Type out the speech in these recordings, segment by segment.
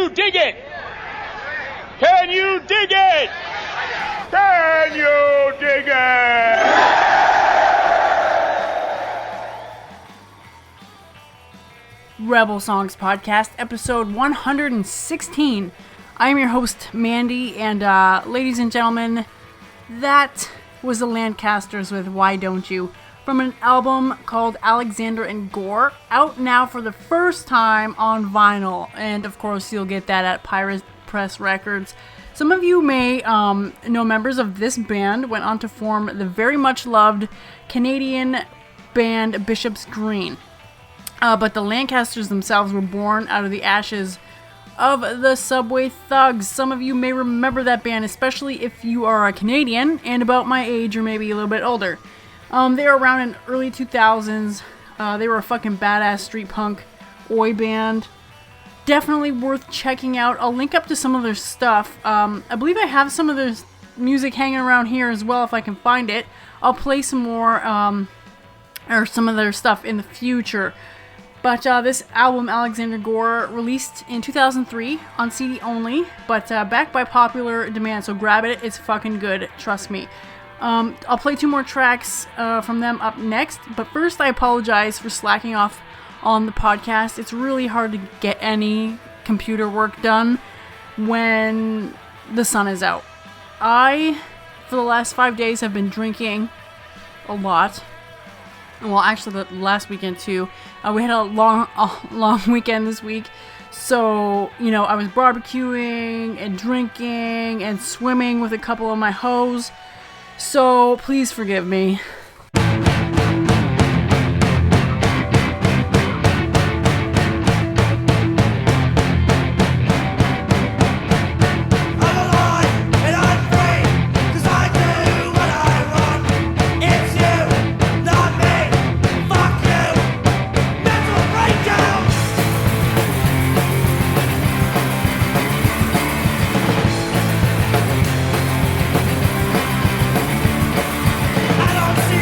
you dig it? Can you dig it? Can you dig it? Rebel Songs Podcast, episode 116. I am your host, Mandy, and ladies and gentlemen, that was the Lancasters with Why Don't You, from an album called Alexander and Gore, out now for the first time on vinyl, and of course you'll get that at Pirate Press Records. Some of you may know members of this band went on to form the very much loved Canadian band Bishop's Green. But the Lancasters themselves were born out of the ashes of the Subway Thugs. Some of you may remember that band, especially if you are a Canadian and about my age or maybe a little bit older. They were around in early 2000s. They were a fucking badass street punk oi band. Definitely worth checking out. I'll link up to some of their stuff. I believe I have some of their music hanging around here as well if I can find it. I'll play some more, or some of their stuff in the future. But this album, Alexander Gore, released in 2003 on CD only, but backed by popular demand, so grab it, it's fucking good, trust me. I'll play two more tracks from them up next, but first I apologize for slacking off on the podcast. It's really hard to get any computer work done when the sun is out. I, for the last 5 days, have been drinking a lot. Well, actually, the last weekend too. We had a long weekend this week. So, you know, I was barbecuing and drinking and swimming with a couple of my hoes. So, please forgive me. I don't see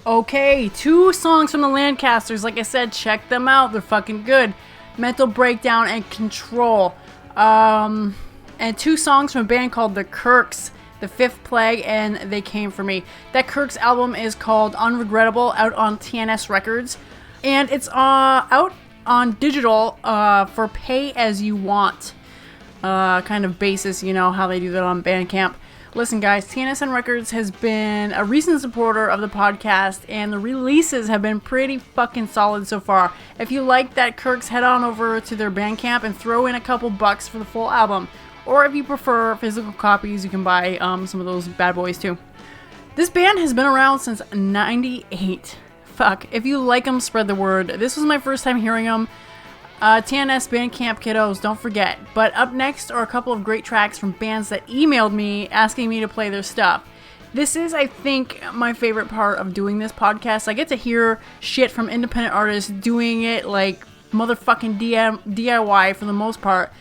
Okay, 2 songs from the Lancasters. Like I said, check them out. They're fucking good. Mental Breakdown and Control. And 2 songs from a band called The Kirks, The Fifth Plague, and They Came For Me. That Kirks album is called Unregrettable, out on TNS Records. And it's out on digital for pay as you want kind of basis, you know, how they do that on Bandcamp. Listen, guys, TNSN Records has been a recent supporter of the podcast, and the releases have been pretty fucking solid so far. If you like that Kirks, head on over to their Bandcamp and throw in a couple bucks for the full album. Or if you prefer physical copies, you can buy some of those bad boys too. This band has been around since '98. Fuck, if you like them, spread the word. This was my first time hearing them. TNS Bandcamp kiddos, don't forget. But up next are a couple of great tracks from bands that emailed me asking me to play their stuff. This is, I think, my favorite part of doing this podcast. I get to hear shit from independent artists doing it like motherfucking DIY for the most part.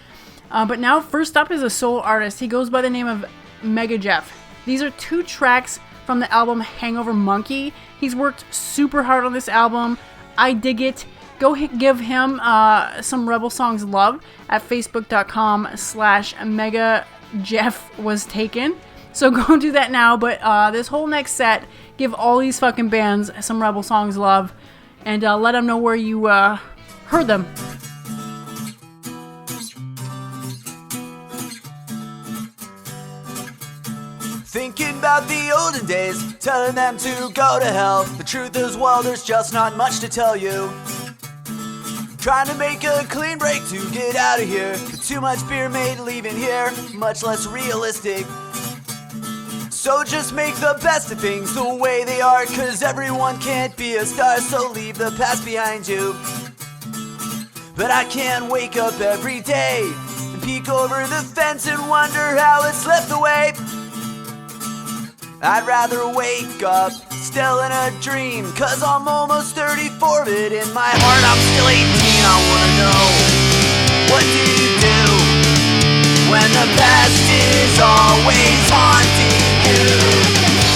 But now, first up is a solo artist. He goes by the name of MegaJeff. These are 2 tracks from the album Hangover Monkey. He's worked super hard on this album. I dig it. Go give him some Rebel Songs love at facebook.com/MegaJeffWasTaken. So go do that now. But this whole next set, give all these fucking bands some Rebel Songs love, and let them know where you heard them. Thinking about the olden days, telling them to go to hell. The truth is, well, there's just not much to tell you. Trying to make a clean break to get out of here, but too much beer made leaving here much less realistic. So just make the best of things the way they are, cause everyone can't be a star, so leave the past behind you. But I can't wake up every day and peek over the fence and wonder how it slipped away. I'd rather wake up still in a dream, cause I'm almost 34, but in my heart I'm still 18. I wanna know, what do you do when the past is always haunting you?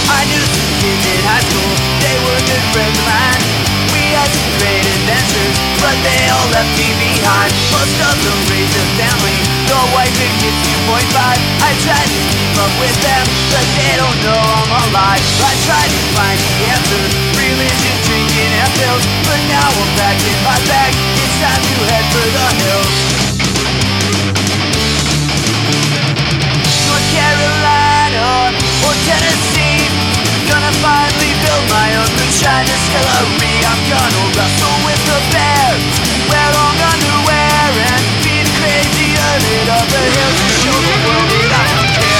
I knew some kids in high school, they were good friends of mine. We had some great adventures, but they all left me behind. Most of them raised a family, the wife and kids 2.5. I tried to keep up with them, but they don't know I'm alive. I tried to find the answer, religion, drinking, and pills, but now I'm back in my bag. It's time to head for the hills. North Carolina or Tennessee, gonna finally build my own moonshine distillery. I'm gonna wrestle with the bear, wear long underwear, and be the crazy hermit of the hills and show the world that I don't care.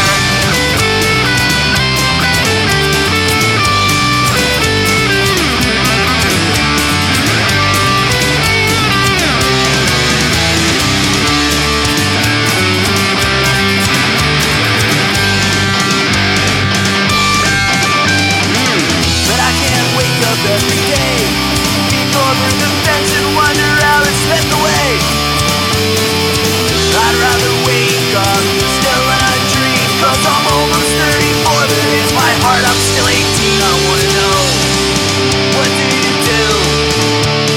Every day, peek over the fence and wonder how it slipped away. I'd rather wake up still in a dream, cause I'm almost 34, but in my heart I'm still 18. I wanna know, what do you do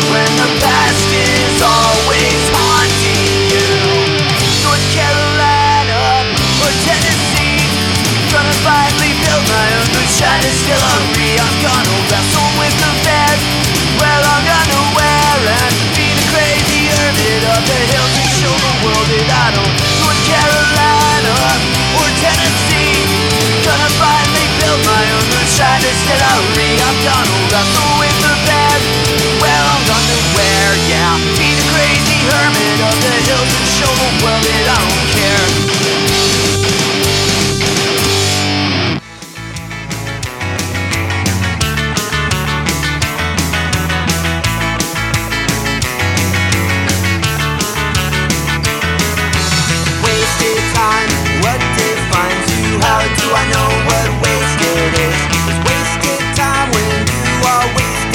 when the past is always haunting you? North Carolina or Tennessee, gonna finally build my own moonshine distillery. I'm gonna wrestle with the bears, wear long underwear, and be the crazy hermit of the hills and show the world that I don't. North Carolina or Tennessee, gonna finally build my own moonshine distillery. I'm gonna wrestle with the bears, wear long underwear, yeah, be the crazy hermit of the hills and show the world that I don't care. How do I know what wasted is? 'Cause wasted time when you are wasted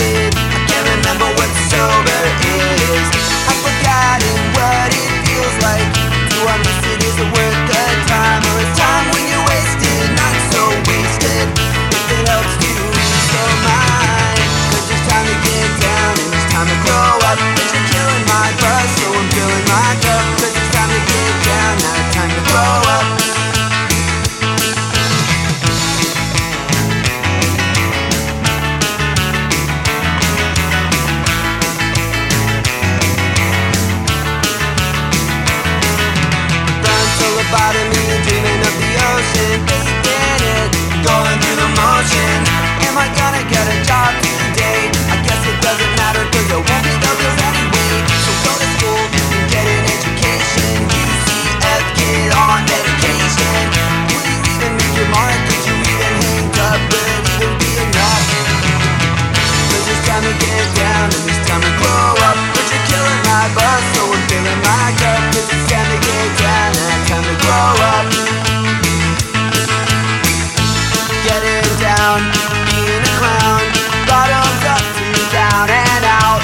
around, being a clown, bottoms up to down and out.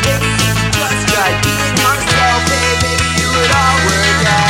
Maybe if you just tried being yourself, hey baby, you would all work out.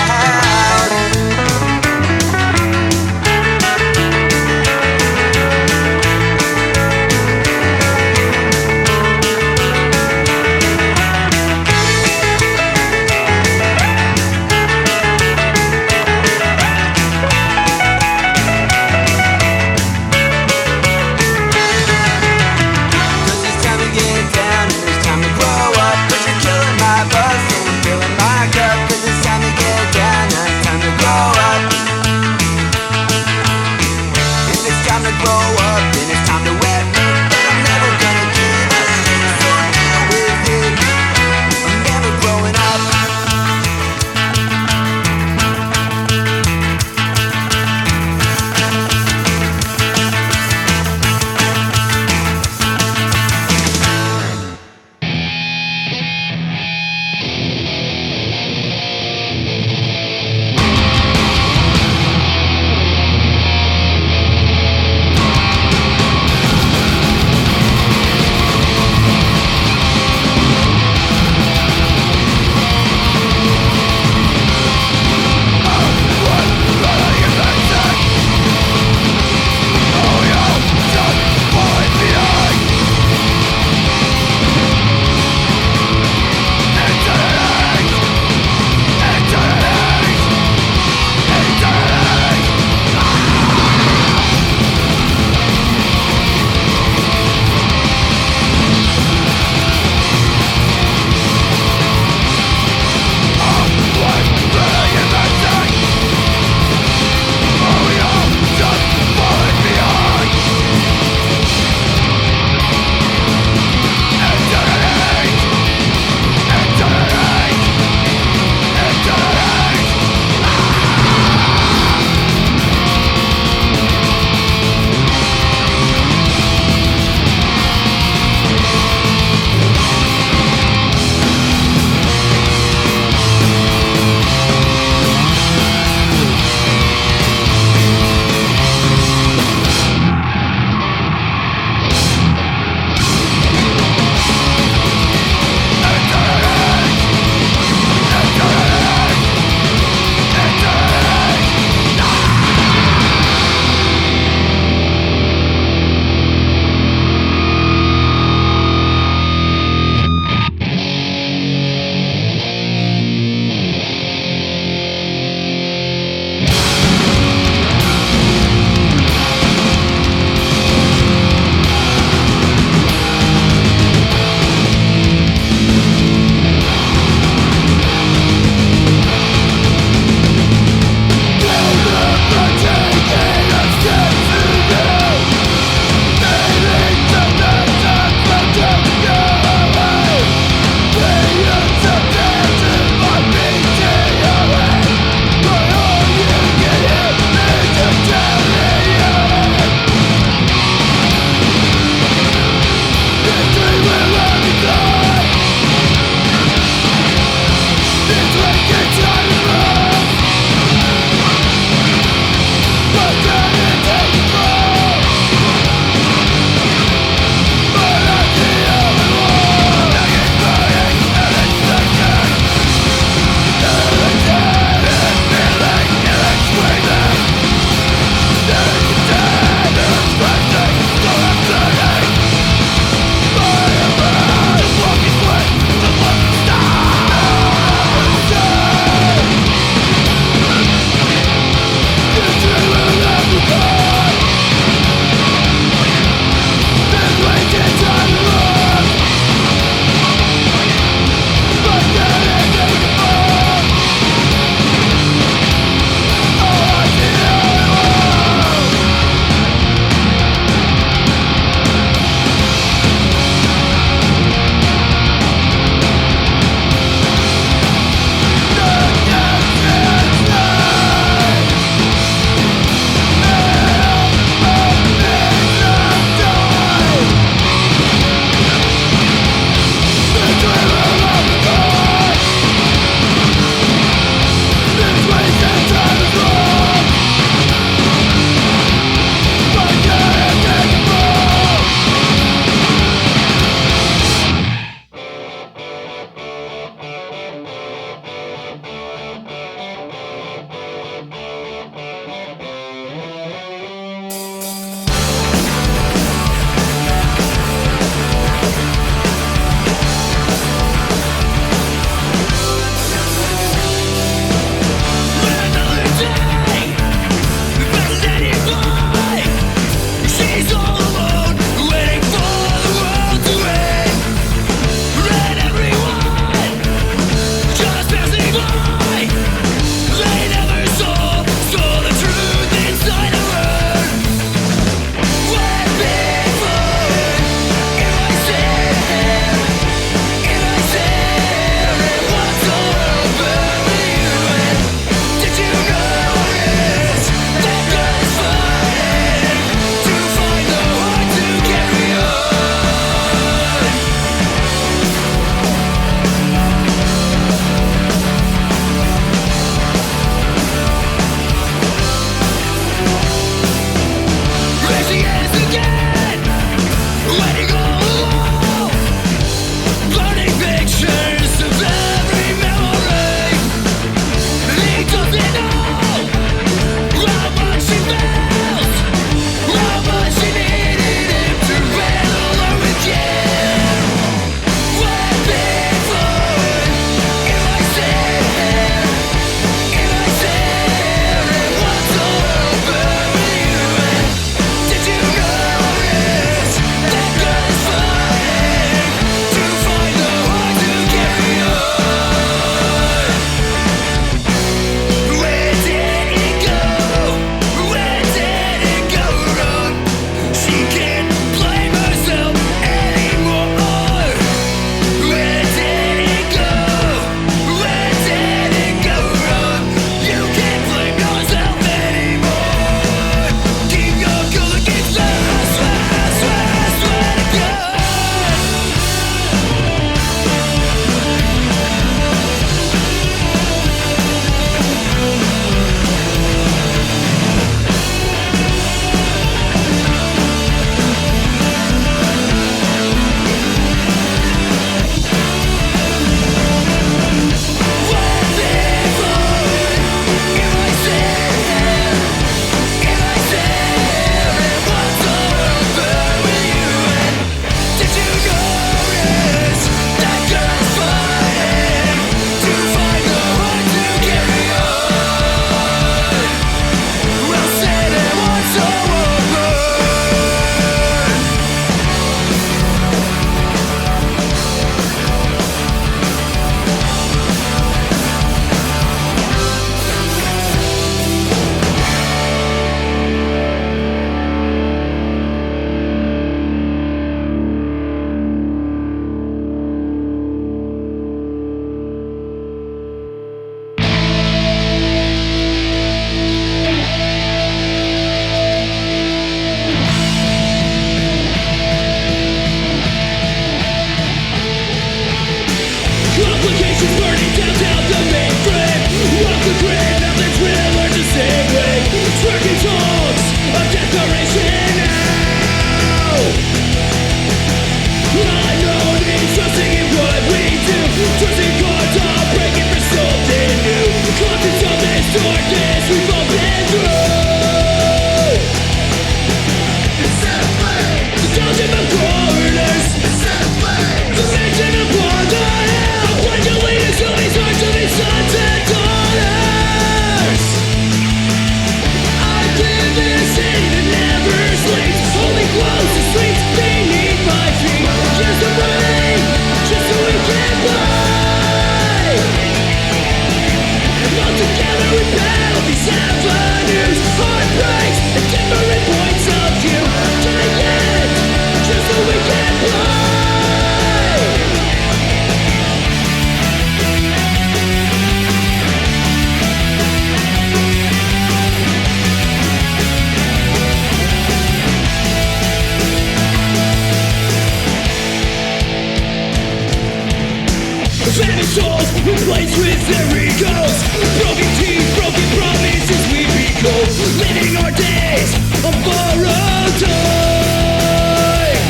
with their egos. Broken teeth, broken promises, we be cold. Living our days on borrowed time.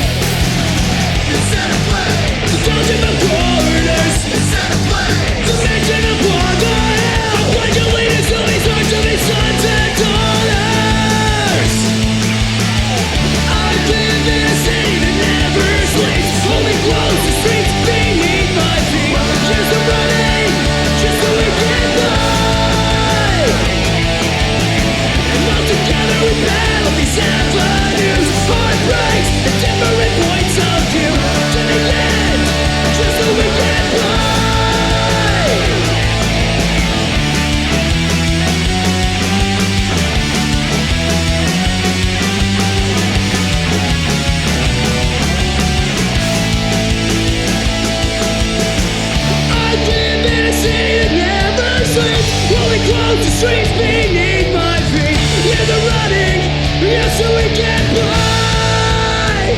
Instead of play, the dungeon of corners. Instead of play, the mansion upon the hill. I pledge allegiance to these hearts of these sons and daughters. I live in a city that never sleeps, holding close the streets beneath my feet. Just a running, just so we can fly. And all together we battle these avenues, heartbreaks and different points of view. To the end, just so we can fly. I live in a city that never sleeps, rolling close the streets beneath my feet. Yeah, they're running, yeah, so we can fly.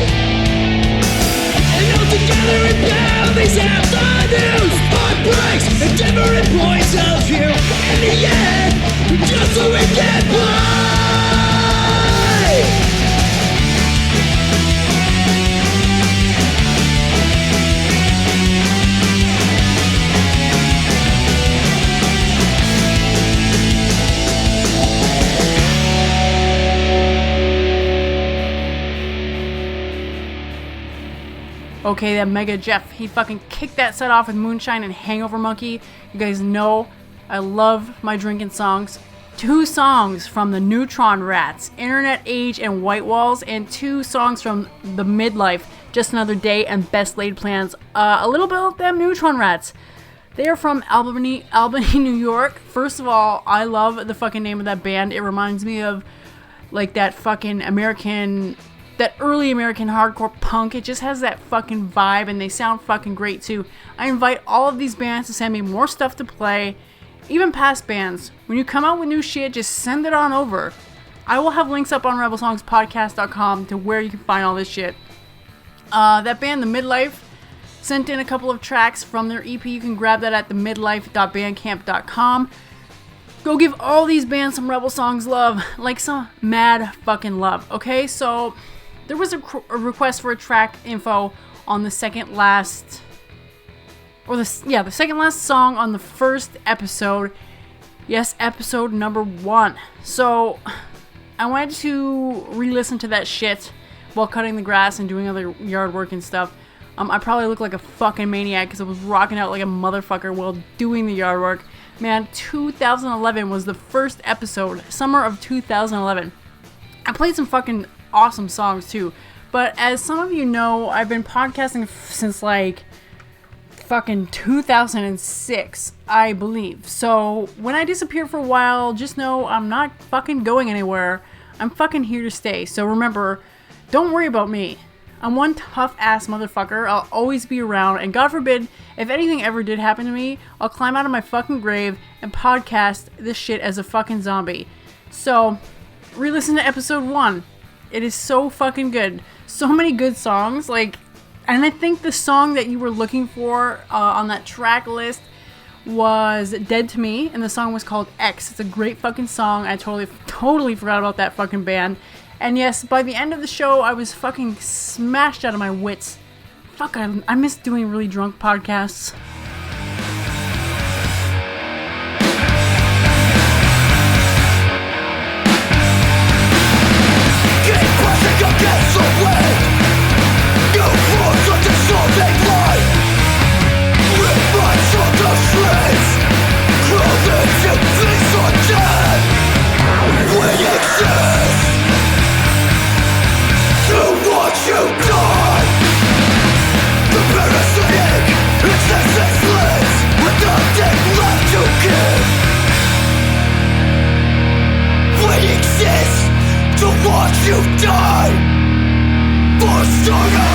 And all together we battle these avenues, heartbreaks and different points of view. In the end, just so we can fly. Okay, that MegaJeff, he fucking kicked that set off with Moonshine and Hangover Monkey. You guys know I love my drinking songs. 2 songs from the Neutron Rats, Internet Age and White Walls, and 2 songs from the Midlife, Just Another Day and Best Laid Plans. A little bit of them Neutron Rats. They are from Albany, New York. First of all, I love the fucking name of that band. It reminds me of like that fucking that early American hardcore punk. It just has that fucking vibe, and they sound fucking great too. I invite all of these bands to send me more stuff to play, even past bands. When you come out with new shit, just send it on over. I will have links up on rebelsongspodcast.com to where you can find all this shit. That band, The Midlife, sent in a couple of tracks from their EP. You can grab that at themidlife.bandcamp.com. Go give all these bands some Rebel Songs love, like some mad fucking love, okay? So there was a request for a track info on the second last song on the first episode. Yes, episode number 1. So I wanted to re-listen to that shit while cutting the grass and doing other yard work and stuff. I probably look like a fucking maniac because I was rocking out like a motherfucker while doing the yard work. Man, 2011 was the first episode, summer of 2011. I played some fucking awesome songs too, but as some of you know, I've been podcasting since like fucking 2006, I believe. So when I disappear for a while, just know I'm not fucking going anywhere. I'm fucking here to stay. So remember, don't worry about me. I'm one tough ass motherfucker. I'll always be around, and God forbid, if anything ever did happen to me, I'll climb out of my fucking grave and podcast this shit as a fucking zombie. So, re-listen to episode 1. It is so fucking good. So many good songs, and I think the song that you were looking for on that track list was Dead to Me, and the song was called X. It's a great fucking song. I totally forgot about that fucking band. And yes, by the end of the show, I was fucking smashed out of my wits. Fuck, I miss doing really drunk podcasts. You die for starter.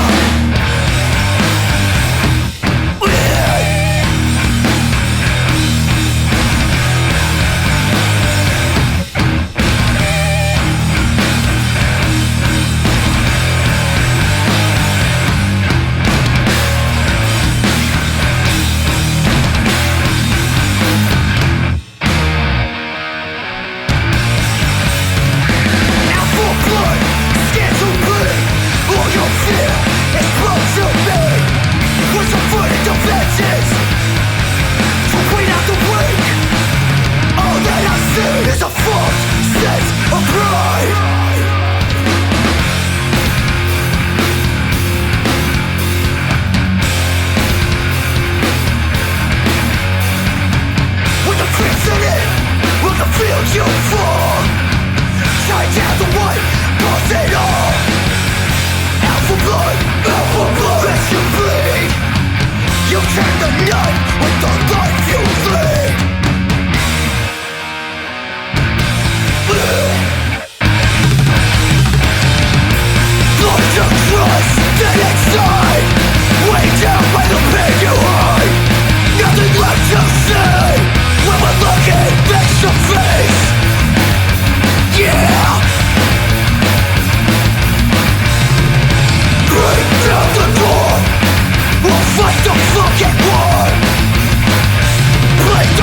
the night with the life you lead. Blood to trust dead inside, weighed down by the pain you hide. Nothing left to say when we're looking face to face. Yeah. Break down the door, we'll fight the fucking war. Break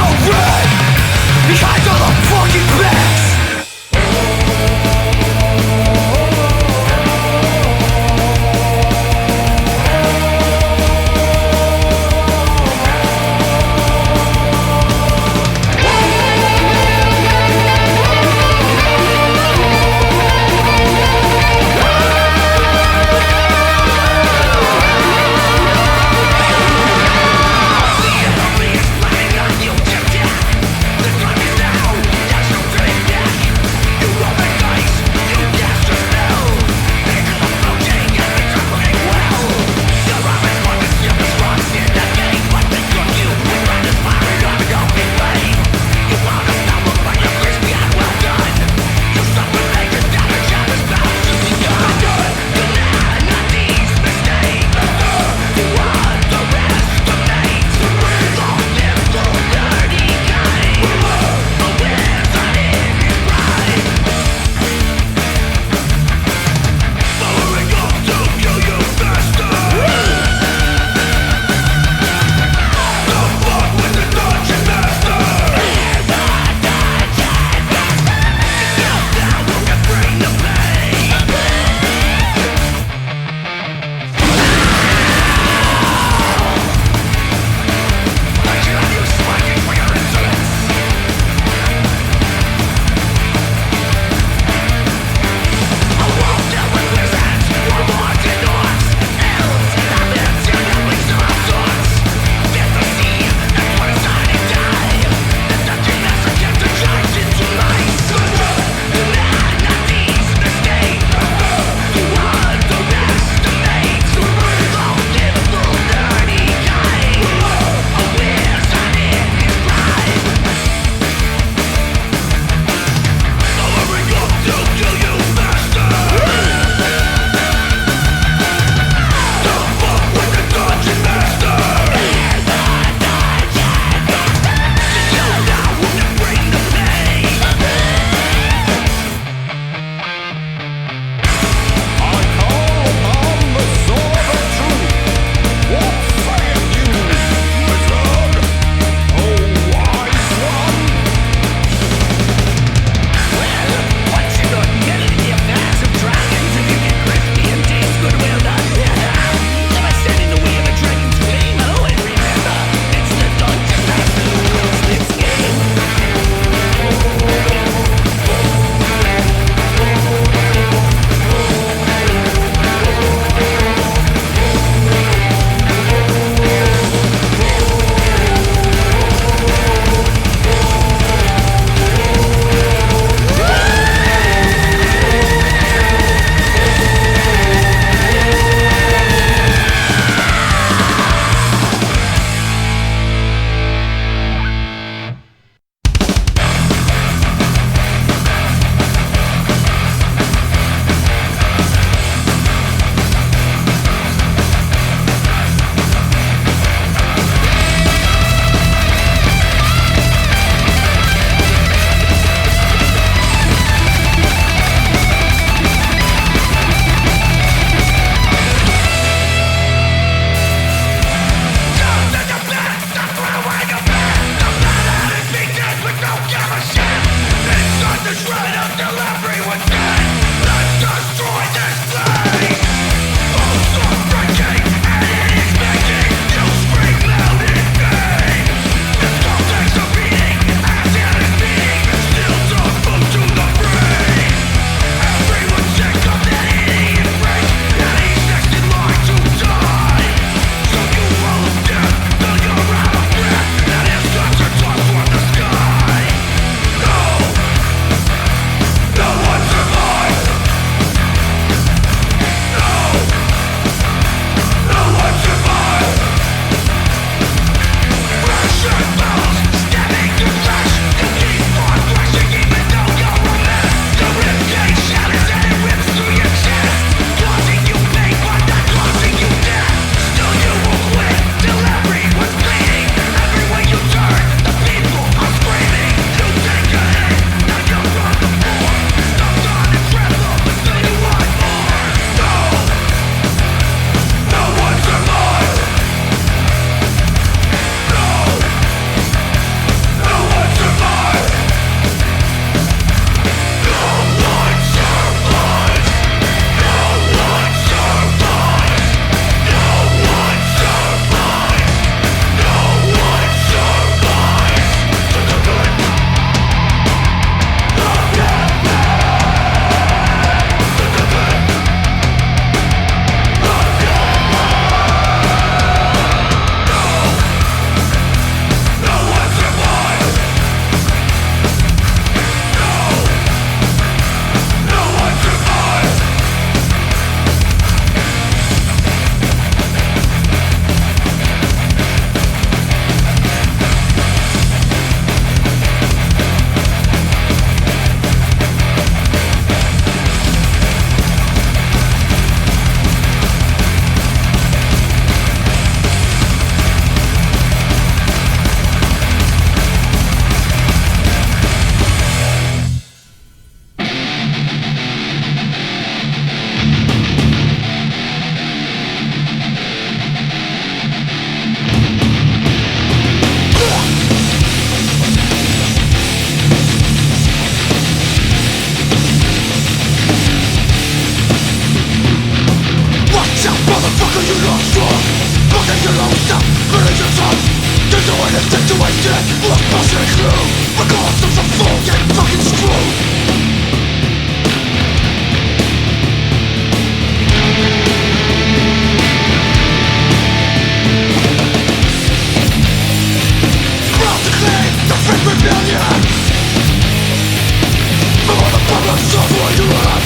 think you don't stop, burning your tongue. There's no way to situate it. Look, bullshit crew. Regardless of the full game fucking screwed. Proud to claim the fake rebellion. Before the public shows what you have.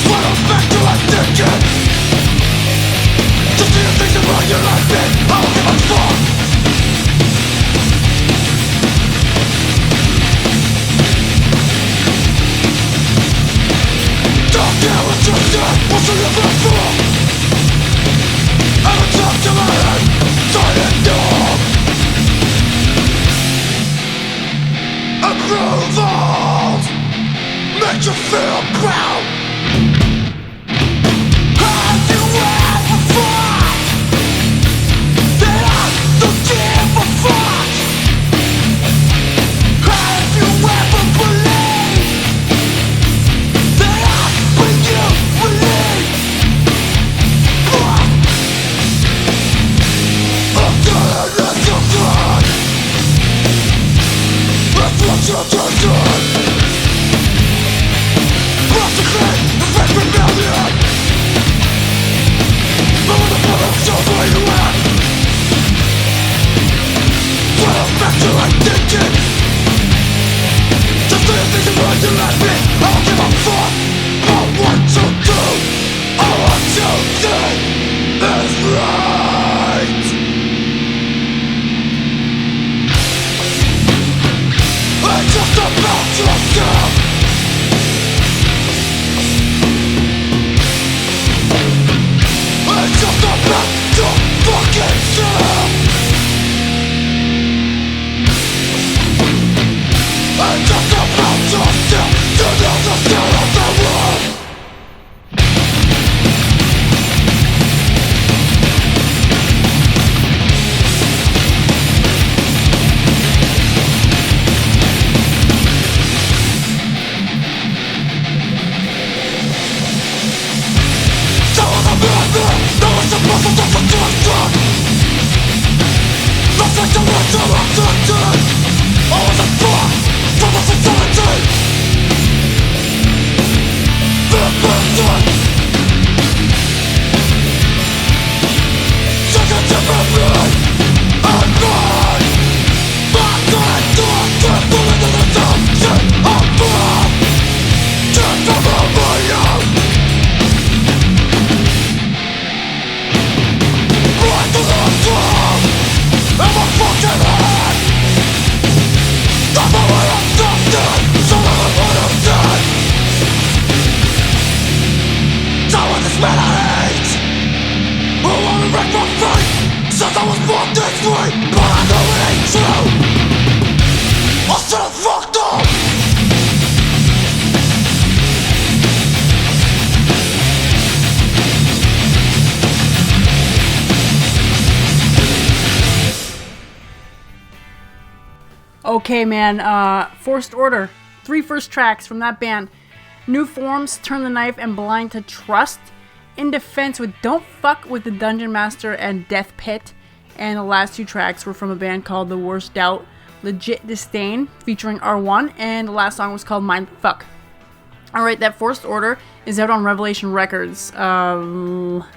Swallow back to our thinking. Just see the things that run your life in. I don't give a fuck. Don't care what you said. What's the live for? I'm a top to my head. Silent dog. Approval makes you feel proud. Have you ever thought that I don't give a fuck? Have you ever believed that I bring you relief? I'm gonna let you run. That's what you're doing. Prosecute the fake rebellion. But when the public shows where you at, swallow back to identity. Just do the things that run your life in. I don't give a fuck about what you do. All what you think is right. It's just about yourself. It's just about your fucking self. It's just about yourself. You know the center of the world. Okay, man, Forced Order. 3 first tracks from that band. New Forms, Turn the Knife, and Blind to Trust. In Defense with Don't Fuck with the Dungeon Master and Death Pit. And the last 2 tracks were from a band called The Worst Doubt, Legit Disdain, featuring R1, and the last song was called Mind Fuck. Alright, that Forced Order is out on Revelation Records, August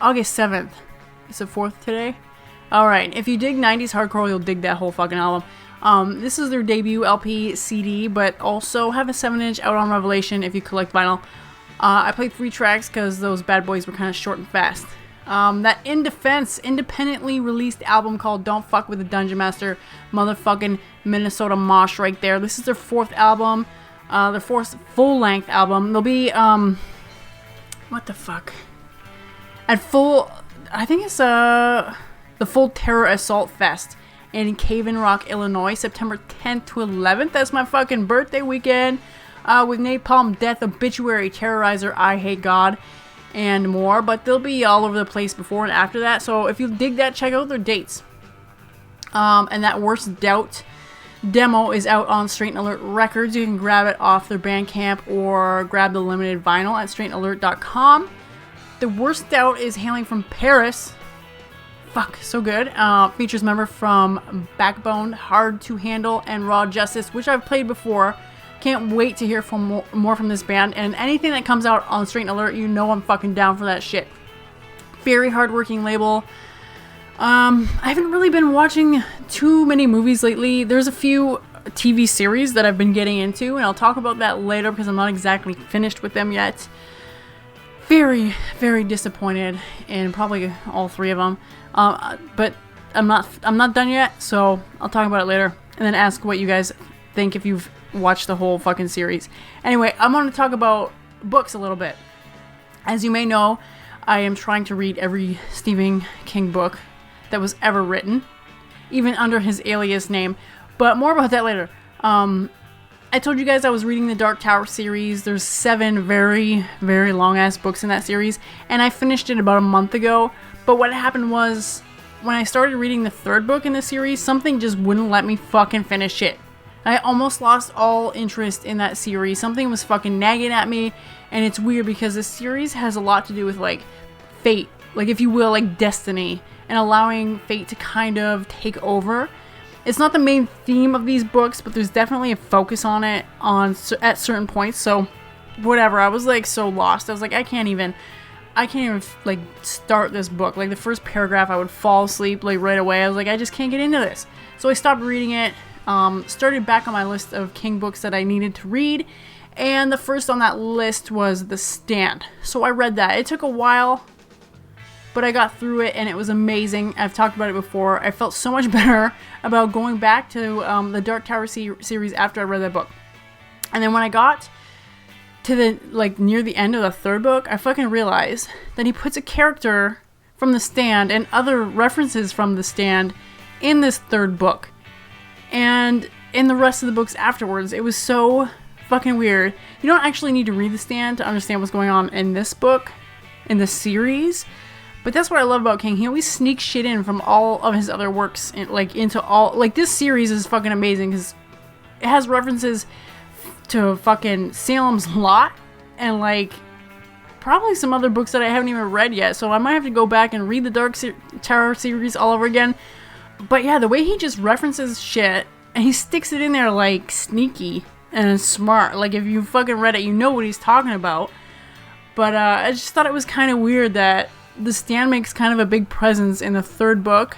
7th. Is it 4th today? Alright, if you dig 90s hardcore, you'll dig that whole fucking album. This is their debut LP CD, but also have a 7-inch out on Revelation if you collect vinyl. I played 3 tracks because those bad boys were kind of short and fast. That In Defense independently released album called Don't Fuck with the Dungeon Master, motherfucking Minnesota Mosh right there. This is their 4th album, their 4th full-length album. They'll be, what the fuck? At full, I think it's, the Full Terror Assault Fest in Cave in Rock, Illinois, September 10th to 11th. That's my fucking birthday weekend. With Napalm Death, Obituary, Terrorizer, I Hate God, and more. But they'll be all over the place before and after that. So if you dig that, check out their dates. And that Worst Doubt demo is out on Straight Alert Records. You can grab it off their Bandcamp or grab the limited vinyl at straightalert.com. The Worst Doubt is hailing from Paris. Fuck, so good. Features member from Backbone, Hard to Handle, and Raw Justice, which I've played before. Can't wait to hear from more from this band. And anything that comes out on Straight Alert, you know I'm fucking down for that shit. Very hardworking label. I haven't really been watching too many movies lately. There's a few TV series that I've been getting into, and I'll talk about that later because I'm not exactly finished with them yet. Very, very disappointed in probably all three of them. But I'm not done yet, so I'll talk about it later and then ask what you guys think if you've watched the whole fucking series. Anyway, I'm going to talk about books a little bit. As you may know, I am trying to read every Stephen King book that was ever written, even under his alias name, but more about that later. I told you guys I was reading the Dark Tower series. There's 7 very, very long-ass books in that series, and I finished it about a month ago. But what happened was, when I started reading the 3rd book in the series, something just wouldn't let me fucking finish it. I almost lost all interest in that series. Something was fucking nagging at me, and it's weird because the series has a lot to do with, like, fate. Like, if you will, like, destiny, and allowing fate to kind of take over. It's not the main theme of these books, but there's definitely a focus on it at certain points. So, whatever. I was like so lost. I was like, I can't even like start this book. Like the first paragraph, I would fall asleep like right away. I was like, I just can't get into this. So I stopped reading it. Started back on my list of King books that I needed to read, and the first on that list was The Stand. So I read that. It took a while, but I got through it, and it was amazing. I've talked about it before. I felt so much better about going back to the Dark Tower series after I read that book. And then when I got to the, like, near the end of the 3rd book, I fucking realized that he puts a character from The Stand and other references from The Stand in this 3rd book. And in the rest of the books afterwards, it was so fucking weird. You don't actually need to read The Stand to understand what's going on in this book, in this series. But that's what I love about King. He always sneaks shit in from all of his other works, into all, like, this series is fucking amazing because it has references to fucking Salem's Lot and, like, probably some other books that I haven't even read yet. So I might have to go back and read the Dark Tower series all over again. But yeah, the way he just references shit and he sticks it in there like sneaky and smart. Like, if you fucking read it, you know what he's talking about. But I just thought it was kind of weird that The Stand makes kind of a big presence in the 3rd book.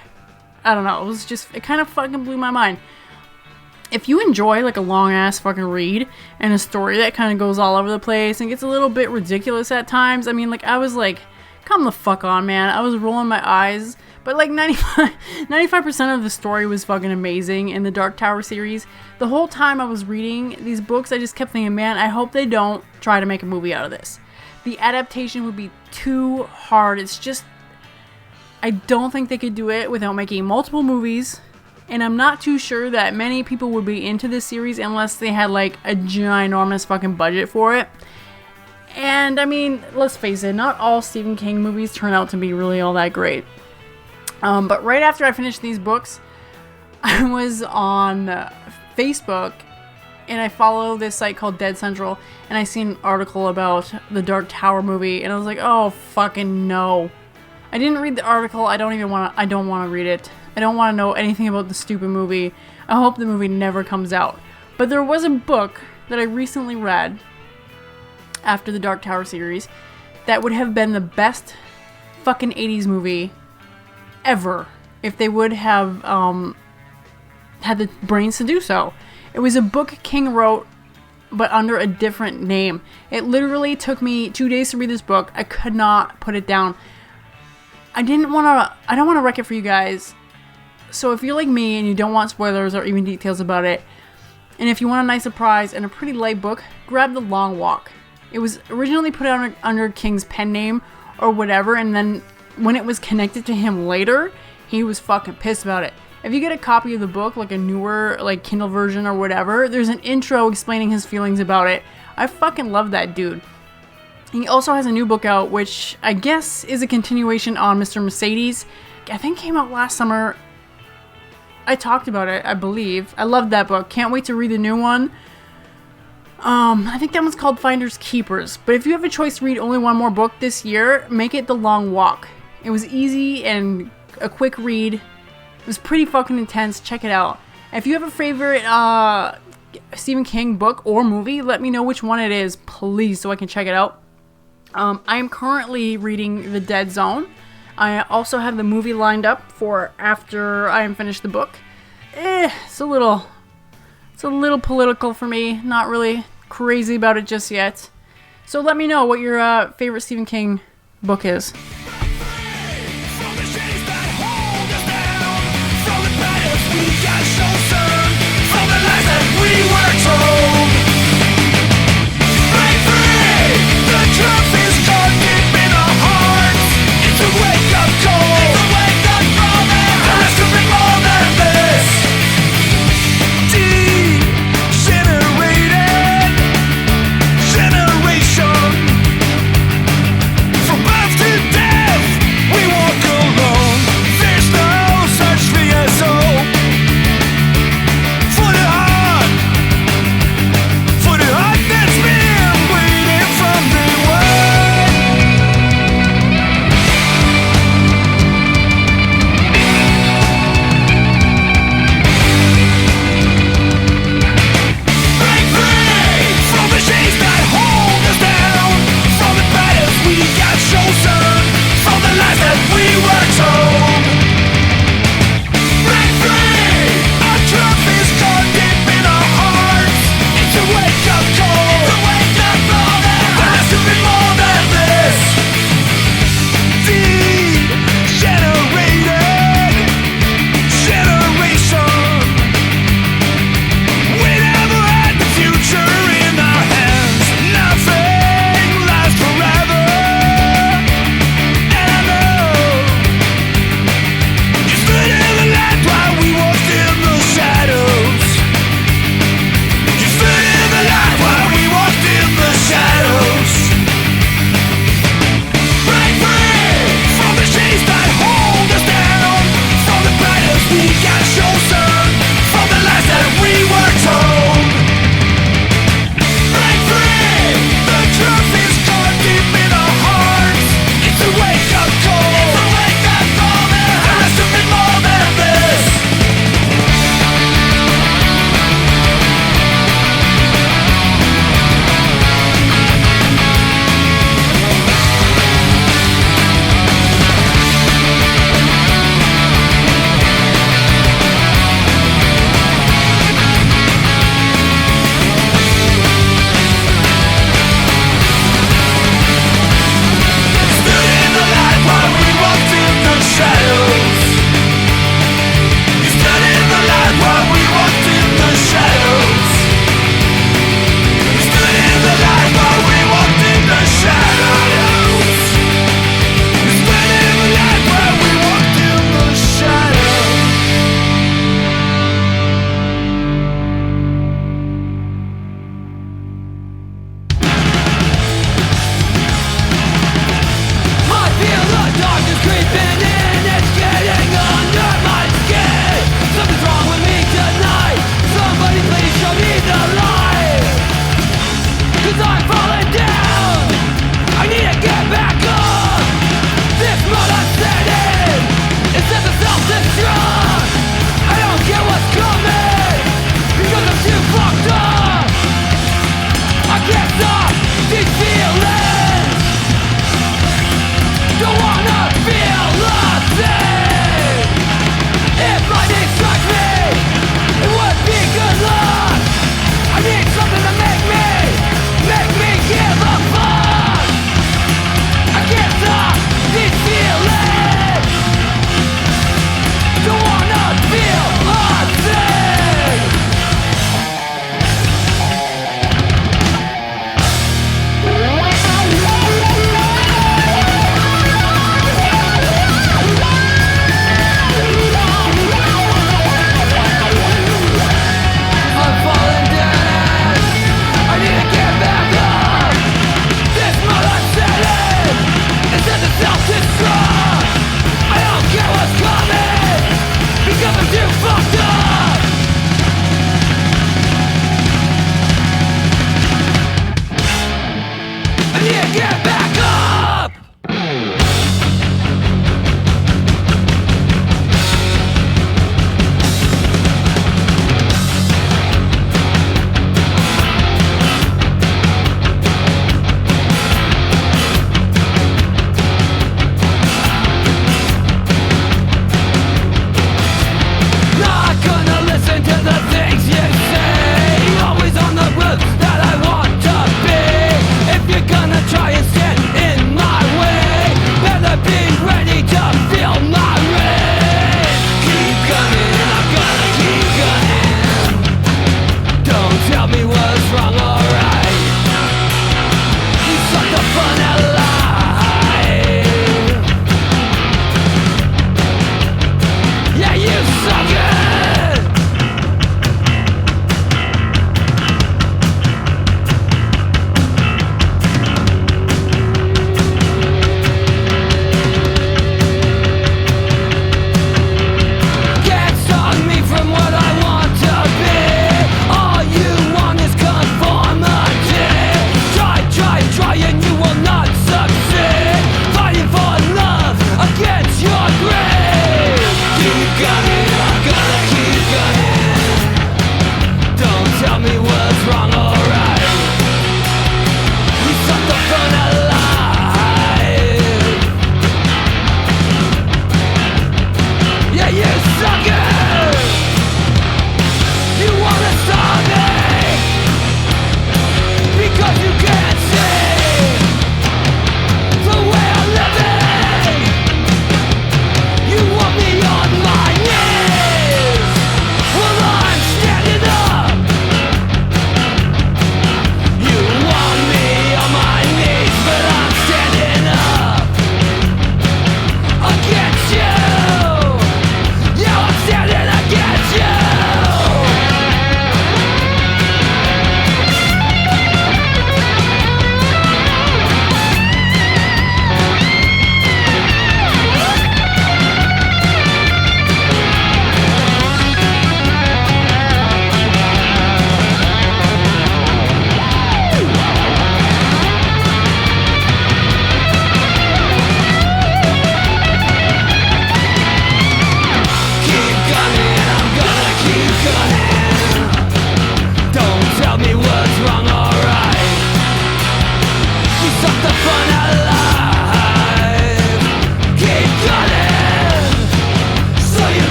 I don't know, it kind of fucking blew my mind. If you enjoy, like, a long-ass fucking read and a story that kind of goes all over the place and gets a little bit ridiculous at times, I mean, like, I was like, come the fuck on, man. I was rolling my eyes. But, like, 95% of the story was fucking amazing in the Dark Tower series. The whole time I was reading these books, I just kept thinking, man, I hope they don't try to make a movie out of this. The adaptation would be too hard. It's just, I don't think they could do it without making multiple movies. And I'm not too sure that many people would be into this series unless they had, like, a ginormous fucking budget for it. And, I mean, let's face it, not all Stephen King movies turn out to be really all that great. But right after I finished these books, I was on Facebook, and I follow this site called Dead Central, and I seen an article about the Dark Tower movie, and I was like, oh, fucking no. I didn't read the article. I don't want to read it. I don't want to know anything about the stupid movie. I hope the movie never comes out. But there was a book that I recently read after the Dark Tower series that would have been the best fucking 80s movie ever if they would have had the brains to do so. It was a book King wrote, but under a different name. It literally took me 2 days to read this book. I could not put it down. I don't want to wreck it for you guys. So if you're like me and you don't want spoilers or even details about it, and if you want a nice surprise and a pretty light book, grab The Long Walk. It was originally put out under King's pen name or whatever, and then when it was connected to him later, he was fucking pissed about it. If you get a copy of the book, like a newer, like, Kindle version or whatever, there's an intro explaining his feelings about it. I fucking love that dude. He also has a new book out, which I guess is a continuation on Mr. Mercedes. I think came out last summer. I talked about it, I believe. I loved that book. Can't wait to read the new one. I think that one's called Finders Keepers. But if you have a choice to read only one more book this year, make it The Long Walk. It was easy and a quick read. It was pretty fucking intense. Check it out. If you have a favorite Stephen King book or movie, let me know which one it is, please, so I can check it out. I am currently reading The Dead Zone. I also have the movie lined up for after I am finished the book. It's a little political for me. Not really crazy about it just yet. So let me know what your favorite Stephen King book is.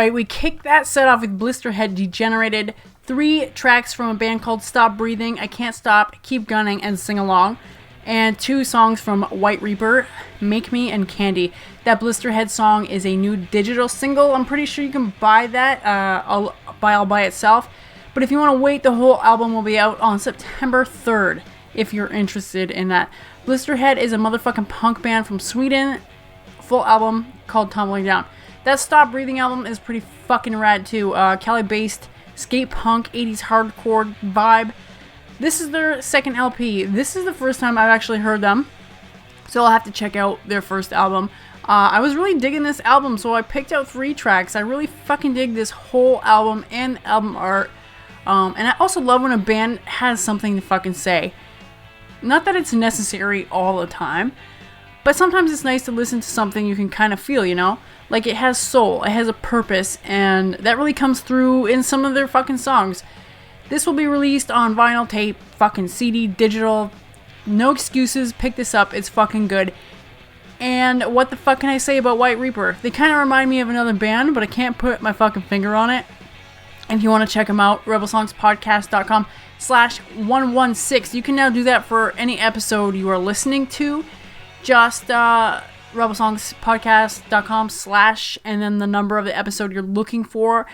Alright, we kicked that set off with Blisterhead Degenerated, 3 tracks from a band called Stop Breathing, I Can't Stop, Keep Gunning, and Sing Along, and 2 songs from White Reaper, Make Me and Candy. That Blisterhead song is a new digital single. I'm pretty sure you can buy that all by itself. But if you want to wait, the whole album will be out on September 3rd if you're interested in that. Blisterhead is a motherfucking punk band from Sweden. Full album called Tumbling Down. That Stop Breathing album is pretty fucking rad too. Cali-based skate punk 80s hardcore vibe. This is their second LP. This is the first time I've actually heard them, so I'll have to check out their first album. I was really digging this album, so I picked out 3 tracks. I really fucking dig this whole album and the album art. And I also love when a band has something to fucking say. Not that it's necessary all the time, but sometimes it's nice to listen to something you can kind of feel, you know? Like it has soul, it has a purpose, and that really comes through in some of their fucking songs. This will be released on vinyl, tape, fucking CD, digital. No excuses, pick this up, it's fucking good. And what the fuck can I say about White Reaper? They kind of remind me of another band, but I can't put my fucking finger on it. And if you want to check them out, rebelsongspodcast.com/116. You can now do that for any episode you are listening to. Just rebelsongspodcast.com/ and then the number of the episode you're looking for.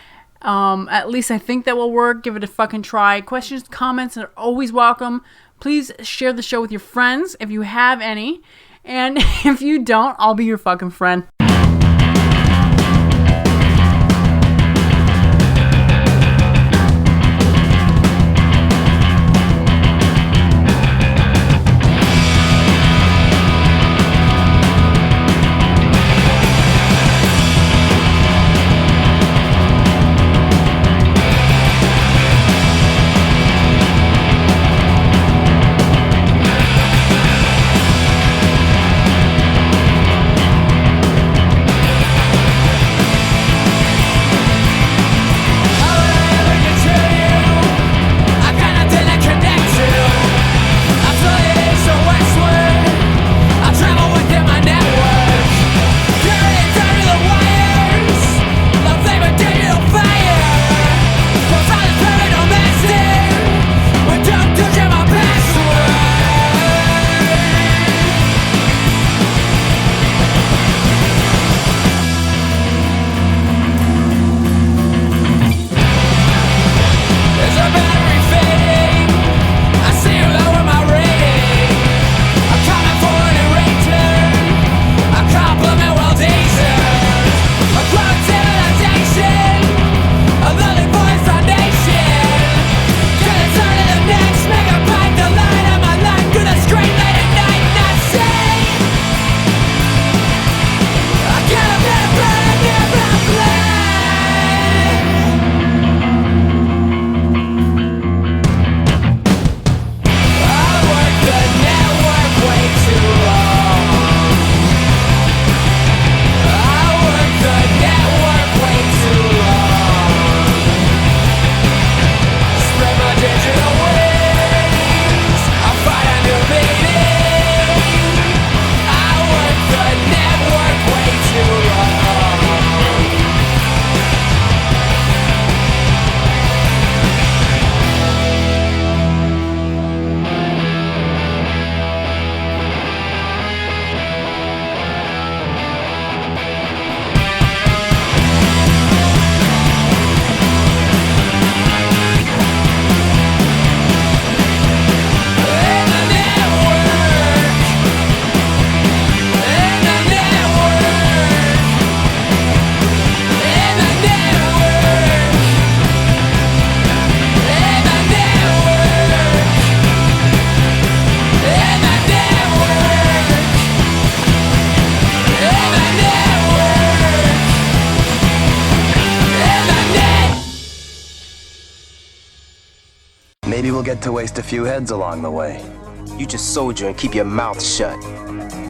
At least I think that will work. Give it a fucking try. Questions, comments are always welcome. Please share the show with your friends if you have any. And if you don't, I'll be your fucking friend. Maybe we'll get to waste a few heads along the way. You just soldier and keep your mouth shut.